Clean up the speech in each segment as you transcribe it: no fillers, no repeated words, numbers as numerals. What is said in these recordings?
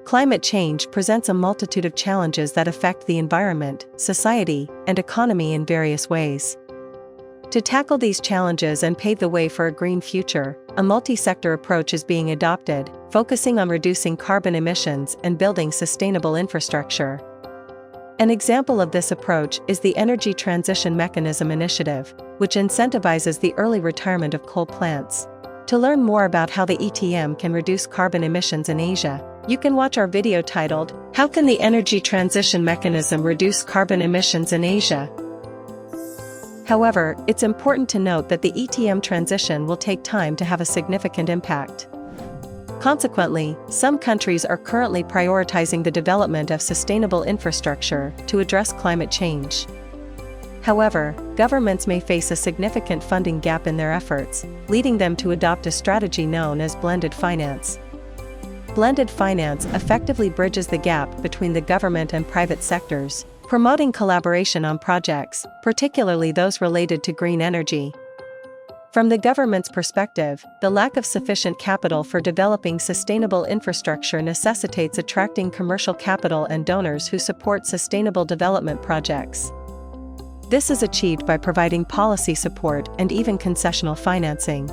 Climate change presents a multitude of challenges that affect the environment, society, and economy in various ways. To tackle these challenges and pave the way for a green future, a multi-sector approach is being adopted, focusing on reducing carbon emissions and building sustainable infrastructure. An example of this approach is the Energy Transition Mechanism Initiative, which incentivizes the early retirement of coal plants. To learn more about how the ETM can reduce carbon emissions in Asia, you can watch our video titled, "How Can the Energy Transition Mechanism Reduce Carbon Emissions in Asia?" However, it's important to note that the ETM transition will take time to have a significant impact. Consequently, some countries are currently prioritizing the development of sustainable infrastructure to address climate change. However, governments may face a significant funding gap in their efforts, leading them to adopt a strategy known as blended finance. Blended finance effectively bridges the gap between the government and private sectors, promoting collaboration on projects, particularly those related to green energy. From the government's perspective, the lack of sufficient capital for developing sustainable infrastructure necessitates attracting commercial capital and donors who support sustainable development projects. This is achieved by providing policy support and even concessional financing.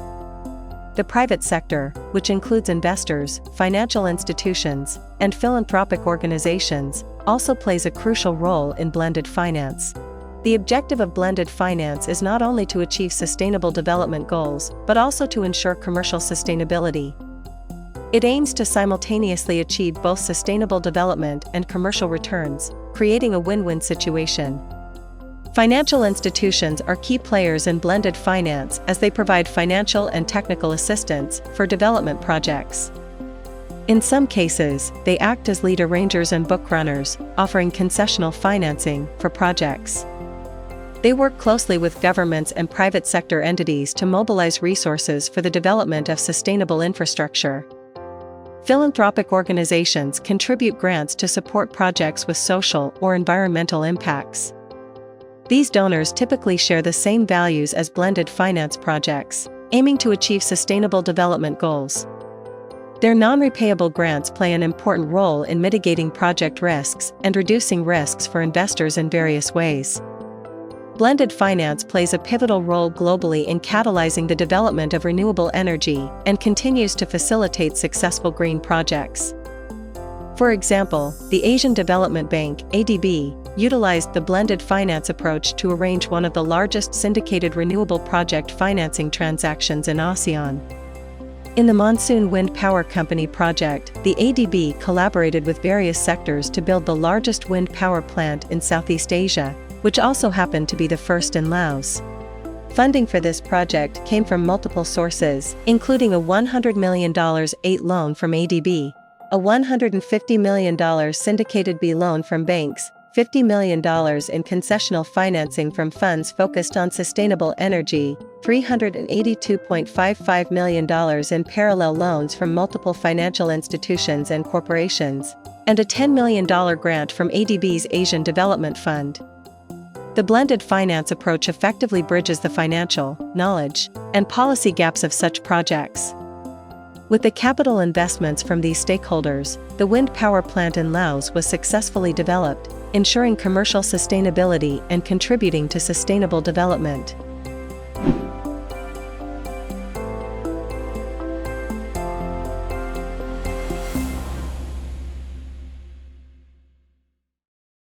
The private sector, which includes investors, financial institutions, and philanthropic organizations, also plays a crucial role in blended finance. The objective of blended finance is not only to achieve sustainable development goals, but also to ensure commercial sustainability. It aims to simultaneously achieve both sustainable development and commercial returns, creating a win-win situation. Financial institutions are key players in blended finance as they provide financial and technical assistance for development projects. In some cases, they act as lead arrangers and book runners, offering concessional financing for projects. They work closely with governments and private sector entities to mobilize resources for the development of sustainable infrastructure. Philanthropic organizations contribute grants to support projects with social or environmental impacts. These donors typically share the same values as blended finance projects, aiming to achieve sustainable development goals. Their non-repayable grants play an important role in mitigating project risks and reducing risks for investors in various ways. Blended finance plays a pivotal role globally in catalyzing the development of renewable energy and continues to facilitate successful green projects. For example, the Asian Development Bank (ADB) utilized the blended finance approach to arrange one of the largest syndicated renewable project financing transactions in ASEAN. In the Monsoon Wind Power Company project, the ADB collaborated with various sectors to build the largest wind power plant in Southeast Asia, which also happened to be the first in Laos. Funding for this project came from multiple sources, including a $100 million aid loan from ADB, a $150 million syndicated B loan from banks, $50 million in concessional financing from funds focused on sustainable energy, $382.55 million in parallel loans from multiple financial institutions and corporations, and a $10 million grant from ADB's Asian Development Fund. The blended finance approach effectively bridges the financial, knowledge, and policy gaps of such projects. With the capital investments from these stakeholders, the wind power plant in Laos was successfully developed, ensuring commercial sustainability and contributing to sustainable development.